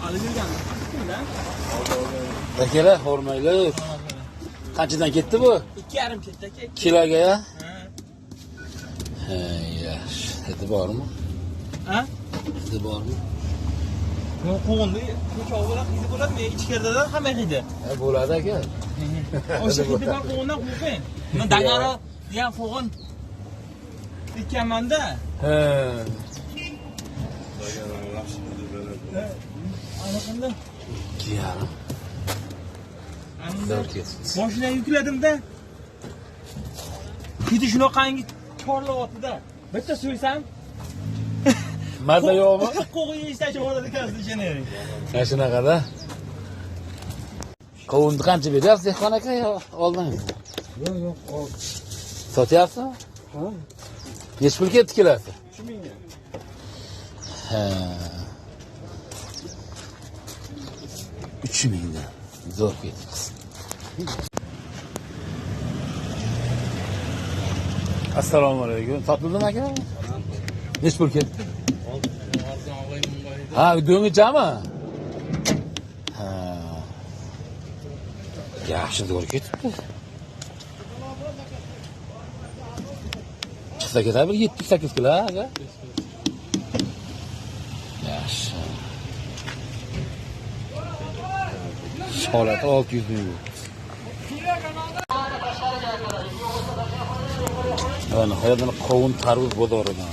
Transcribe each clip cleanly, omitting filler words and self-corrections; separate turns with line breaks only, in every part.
Olib yurgan.
Akalar, hormaylar. Qanchadan ketdi bu?
2,5 ketdi aka.
Kiloga ya?
Ha.
Yaxshi. Eti bormi?
Ha?
Eti bormi?
Bu qo'g'indi, ko'chov bilan qizi bo'ladimi? Ichkarida hamma hidi.
Bo'ladi aka.
O'sha hidi bor qo'g'indan qo'rqing. Men dangari degan qo'g'in ikkamanda.
Ha.
Ana qanday?
Kiyarim.
Mashina yukladim-da. Hidi shunaqangi chorlayapti-da. Bitta so'ysam
Mazza yo'qmi?
qo'g'in yeyishdan chiqaradi ekansiz ishonavering.
Mana shunaqada. Qovunni qancha beryapsiz dehqon aka yo oldingiz?
Yo'q, ol.
Sotyapsizmi?
Ha.
Necha pul ketdi kilosi?
3000 ga.
Ha. 3000 dan. Zo'r ketdi. Assalomu alaykum. Sotildimi aka? Necha pul ketdi? Ha, do'ngichami? Ha. Yaxshi zo'r ketibdi. Chiqsa ketadi bir 7-8 kilo aka. Yaxshi. Sholati 600 ming. Ana hayotdan qovun tarvuz bozoridan.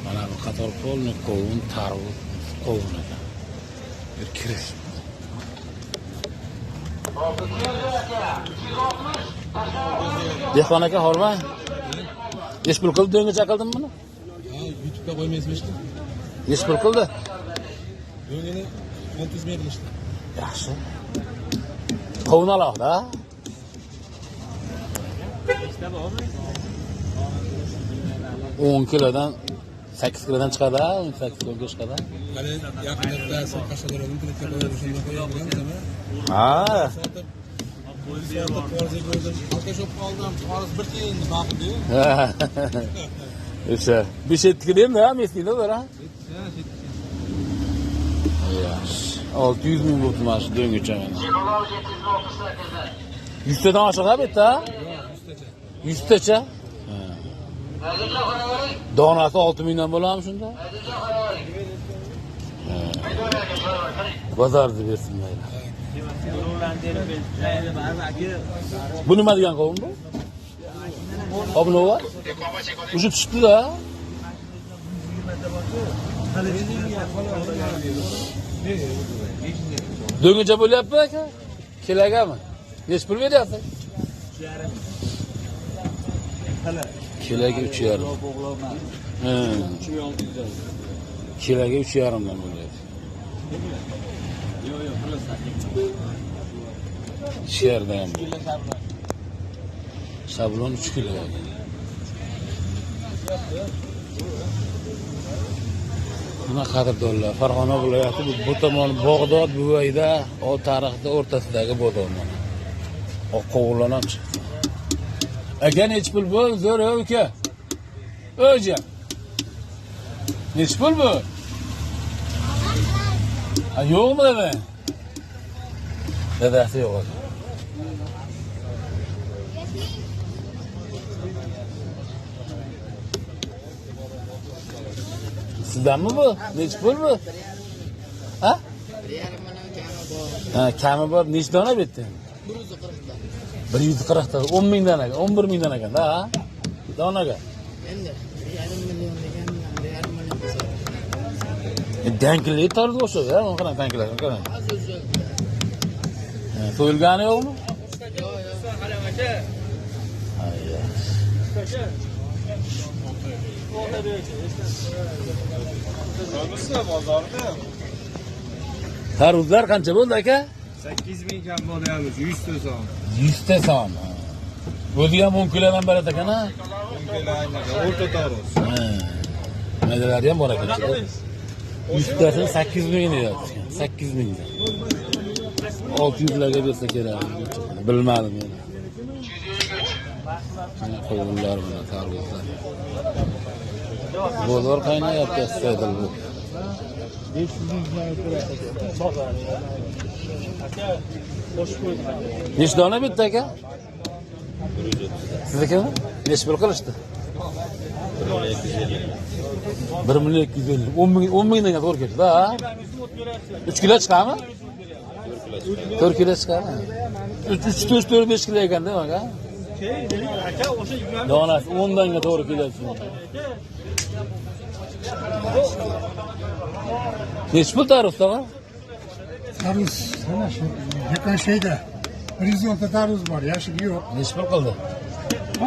Mana bu qator polni qovun tarvuz qovun ekan. Bir kirish. Dehqon aka horma. Necha pul qildi do'ngacha qildimi buni?
YouTube'da qo'ymaysizmi?
Necha pul qildi?
Do'ngini 600 ming qilishdi.
Yaxshi. Qovun alohida.
Nechta bormi?
10 kilodan 8 kilodan chiqadi, 18 kiloga chiqadi.
Hali yaqinda Qashqadaryodan internetga qo'yib shunday qo'yganmiz.
Ha.
Sotib qorzi ko'rdim. Alkashop qoldim. Qorz bir tiyinni baqdi-yu.
O'sha 5-7 kilo ham mesida ular ha. Yaxshi. 600 ming bo'ldi mana shu do'ngacha mana. 100 tadan oshiq ha bu yerda? 100 tacha. Donasi 6 mingdan bo'ladimi shunda? Bozorda bersin mayli. Bu nima degan qovun bu? Obnova? Uje tushibdi-da. Do'ngacha bo'lyapti aka? Kilogami? Necha pul beryapsiz? 3,5. Kiloga 3,5. Ha. Kiloga 3,5 dan bo'lyapti. Sherda ham. Shablon 3 kilo. Mana qadrdonlar, Farg'ona viloyati bu tomon Bog'dod buvayda o tarixda o'rtasidagi bozor mana. Oq qovunlar ham chiqdi. Aka necha pul bu? Zo'r aka. O'ja. Necha pul bu? Ha yo'qmi dada? Dadasi yo'q. Sizdanmi bu? Necha pul bu? Ha?
1,5 million kami bor.
Ha, kami bor. Necha dona bu yerda? 140 ta. 10 ming dona, 11 ming dona ekan-da, ha? Donaga.
Endi 1,5 million deganman, 1,5 million desa.
Dankli tarz o'xshaydi, ha? Mana qanaqa danklar, qarang.
Asosan.
Ha, so'yilgani yo'qmi?
Yo'q, yo'q.
Halamacha.
Ayyo. Tarvuzlar qancha bo'ldi aka?
8000 kam bo'lyapmiz. 100 ta son.
100 ta son. O'zi ham 10 kilodan barat ekan, ha?
10 kilo aynan. O'rta tarvuz.
Ha. Maydalar ham bor ekan. 100 tasini 8 ming deyapti. 8 ming. 600 larga bersa kerak. Bilmadim men. Qovunlar bilan tarvuzlar. Bozor qaynayapti, saydir bu. Nechi dona bitta aka? Siznikimi? Nechi pul qilishdi? 1 million 250. 10 mingdan to'g'ri keldi, ha? 3 kilo chiqadimi? 4 kilo chiqadi. 3 4 5 kilo ekan demak, ha?
Aka o'sha
Donasi 10 danga to'g'ri keladi. Nechi pul tarif tog'a?
Tarvuz ana shu yaqin şeyde horizonta tarvuz var, yaşık yok.
Nechi pul qildi?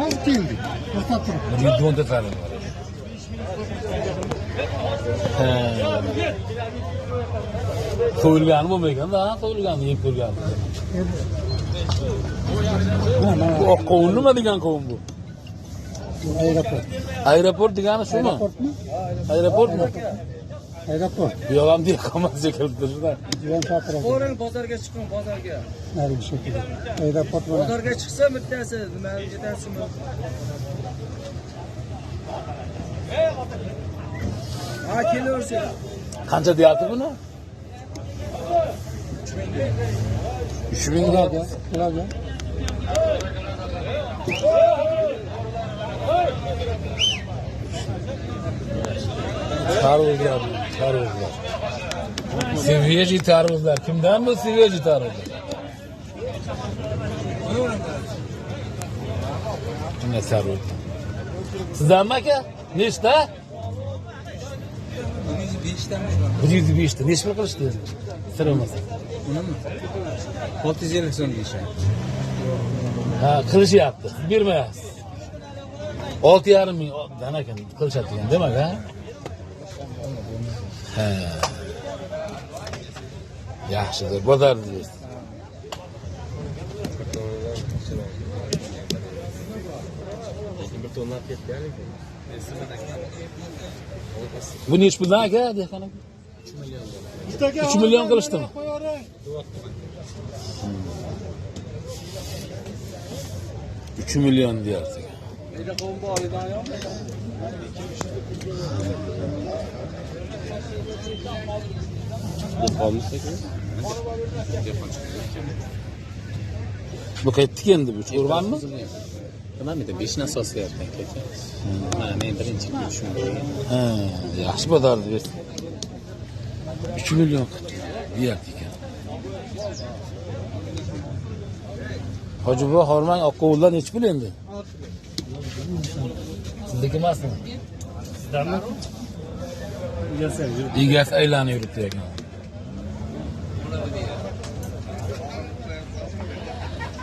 Az keldi. To'xtab turib.
110 ta tarif bor. Ha. So'yilgani bo'lmagan-da, so'yilgani yeb ko'rgan. Bu qovun nima degan qovun bu?
Aeroport.
Aeroport degani shumi?
Aeroportmi?
Aeroportmi?
Aeroport.
Bu yoq ham deya qolmasa kelibdi shundan.
Yuvan Shapirov.
O'rin bozorga chiqing, bozorga.
Narigi shekilli. Aeroport mana.
Bozorga chiqsa bittasi nima yetasizmi? Ha, kelaversin.
Qancha deyapti buni? 3000
Ularga, ularga.
Tarvuzlar, tarvuzlar. Sveji tarvuzlar. Kimdan bu sveji tarvuzlar? Bunday tarvuz. Sizdanmi aka? Nechta? 105 ta. Necha pul qilishdi? Sir bo'lmasa.
650 so'm deyishadi.
Ha, qilishyapti. Bermayapsiz. 6,5 ming dan ekan qilishadi degan, demak, ha? Ha. Yaxshidir, bozordingiz. Bu nechi puldan aka, dehqon aka? 3 million qilishdimi? 3 million deyapti. Bu qaytdiki endi bu urganmi?
Nima edi? 5 ni asoslayapman kecha. Mana men birinchi tushundim.
Ha, yaxshi bozorda berdi. 3 million deyapti ekan. Hoji buva hormang oqqovullar nechi pul endi? Sizniki emasmi?
Sizdanmi?
Egasi aylanib yuribdi ekan.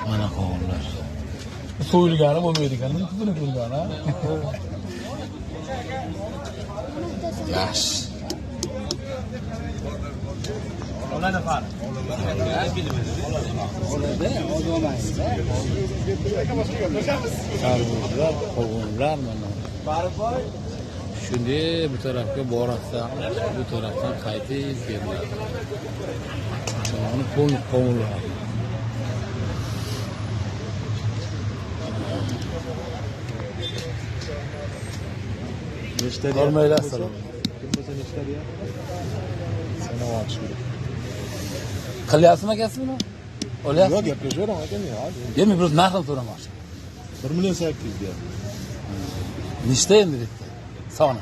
Mana qovullar. So'yilgani bo'lmaydi ekan, buni ko'rgan, ha? Yaxshi.
Oladi far.
Tarvuzlar, qovunlar mana. Shunday bu tarafga borasa, bu tarafdan qaytib keladi. Mana qovunlar. Olmaylar salom. Qilyapsizmi akasini? Olyapsizmi?
Yo'q, gaplashavering aka, men hozir.
Yo'q, men biroz narxini so'ramoqchi.
1 million 800 ga.
Nechta endi bitta? Soni.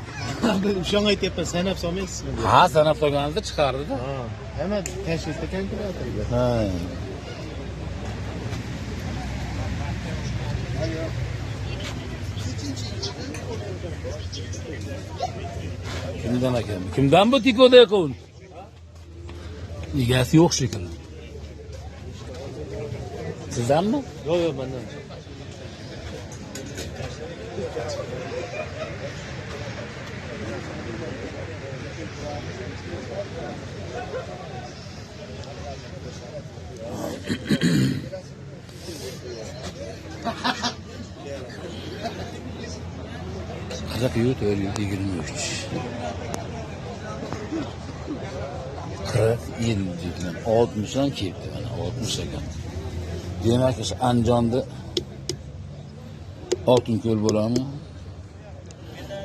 O'shanga aytyapman, sanab solmaysizmi?
Ha, sanab solganingizda chiqardi-da.
Ha. Hamma tashxisda kalkulyatorga.
Ha. Kimdan ekan? Kimdan bu tikoda qovun? Egasi yo'q shekilli. Sizdanmi?
Yo'q, yo'q, mendan.
Qazaq yo'q, 23. 40, 50 degan. 60 dan keldi mana, 60 ekan. Demak, o'sha Andijonda Oltinko'l bo'ladimi?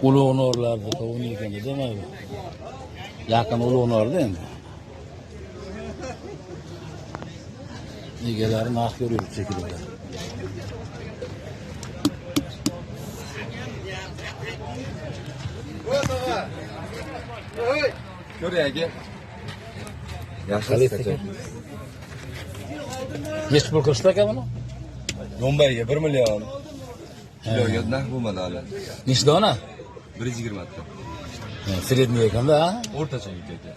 Ulug'norlarda qovun ekan, demaymi? Yaqin ulug'norda endi. Egalari narx ko'rib chekiladi.
Ko'ryapti. Yaxshi
Necha pul kirishdi aka buni?
Do'mbayga 1 million. Kiloga narx bo'lmadi hali.
Necha dona?
120 ta.
Sredniy ekanda, ha?
O'rtacha aka.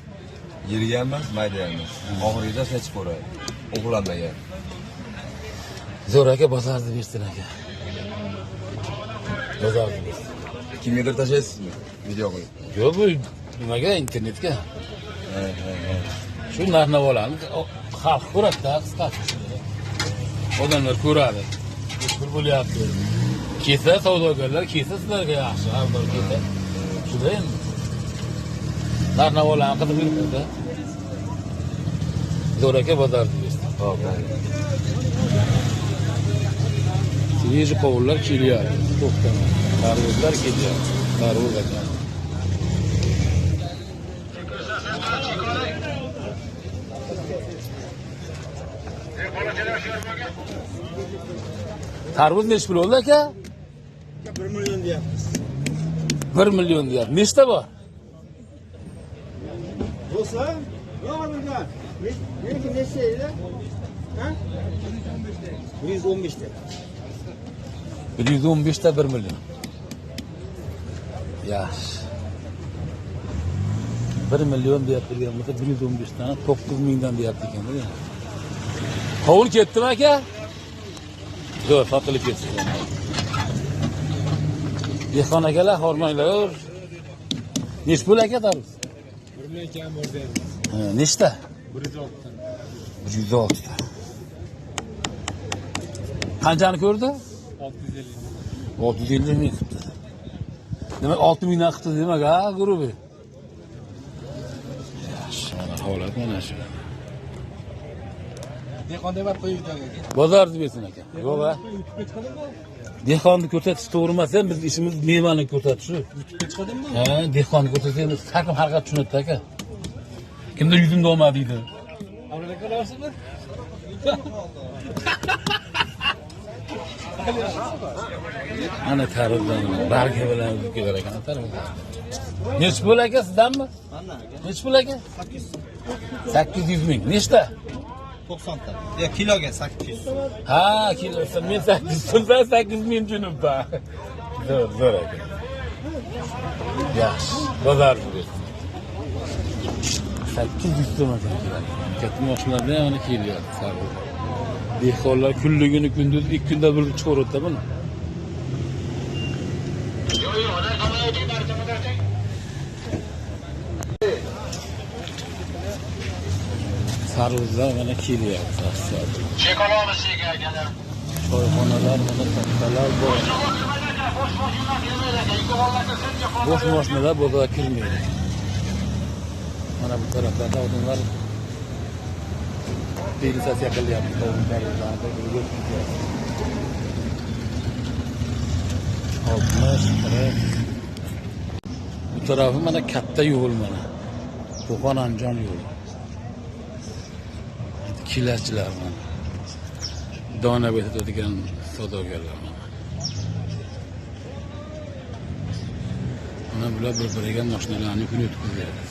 Yeriga emas, mayda emas. Oxirida sachib qo'yadi. O'g'lanmagan.
Zo'r aka, bozorda bersin aka. Bozorda bersin.
Kimgadir tashlaysizmi? Video qilib.
Yo'q, bu nimaga internetga? Shu narx-navolarni xalq ko'radi-da, qisqasi. Odamlar ko'radi. Pul bo'lyapti. Kelsa savdogarlar, kelsa sizlarga yaxshi, albatta kelsa. Shunda endi. Narx-navolarni qilib yuribdi-da. Zo'r aka, bozorda bersin.
Xo'p.
Свежий qovunlar kelyapti. To'xtamay. Tarvuzlar kelyapti. Tarvuz aka. Tarvuz necha pul bo'ldi aka?
1 million deyapmiz.
1 million deyapti. Nechta bor?
Bo'lsa, yo'g'irgan. Meniki necha edi? Ha? 115 ta.
115 ta 1 million. Yaxshi. 1 million deyap turgan bo'lsa 115 tani 9 mingdan deyapti ekan-da. Qovun ketdimi aka? Yo'q, sotilib ketdi. Dehqon akalar, hormanglar. Nech pul aka tarvuz?
1 million kam bor deymiz.
Nechta?
106 ta.
106 ta. Qanchani ko'rdi?
650.
650 ming qildi. Demak 6 mingdan qildi demak, ha, guruhi. Yaxshi, mana holat mana shu.
Dehqon deb qo'yib aka.
Bozorda bersin aka. Yo'q, ha.
YouTube'ga chiqadimi?
Dehqonni ko'rsatish to'g'ri emas, biz ishimiz mevani ko'rsatish.
YouTube'ga chiqadimi?
Ha, dehqonni ko'rsatsangiz har kim haqiqat tushunadi aka. Kimda yuzimda olmadi deydi.
Amerika olasizmi?
Ana tarvuzdan barga bilan kelar ekan tarvuz. Nech pul aka sizdanmi? Nech pul aka? 800 ming. Nechta?
90 ta. Ya kiloga 800.
Ha, kilosa men 800 pulda 8 ming junubda. Zo'r aka. Yaxshi. Bozorda bersin. 800 so'm ekan. Katta mashinalarda yana kelyapti tarvuz. Dehqonlar kunligini kunduz 2 kunda bir chiqaradi buni. Tarvuzlar mana kelyapti. Choyxonalar, mana kattalar bor. Bosh mashinalar bozorga kirmaydi. Mana bu taraflarda odamlar realizatsiya qilyapti. Tarvuzlarni yo'qotyapti. 60 bu tarafı mana katta yo'l mana. Qo'qon Andijon yo'li. Kilachilar mana. Dona betadigan savdogarlar mana. Mana bular bir-biriga mashinalarni kun o'tkazyapti.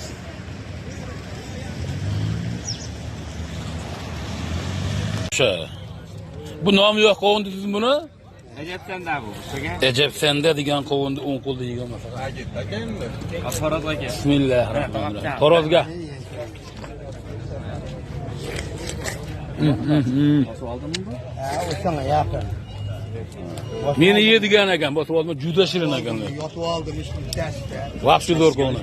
Bu nomi yo'q qovun dedingiz buni?
Ajabsanda bu.
Ejepsanda degan qovunni 10 qo'lda yegan masalan.
Aka endi.
Asfarat aka.
Bismillahirrohmanirrohim. Torozga.
Bosib oldimmi bu?
Ha, o'shanga yaqin.
Meni yeydigan ekan, bosib oldim, juda shirin ekan.
Yotib oldim, ishni bittasi.
Vaqti zo'r qovun.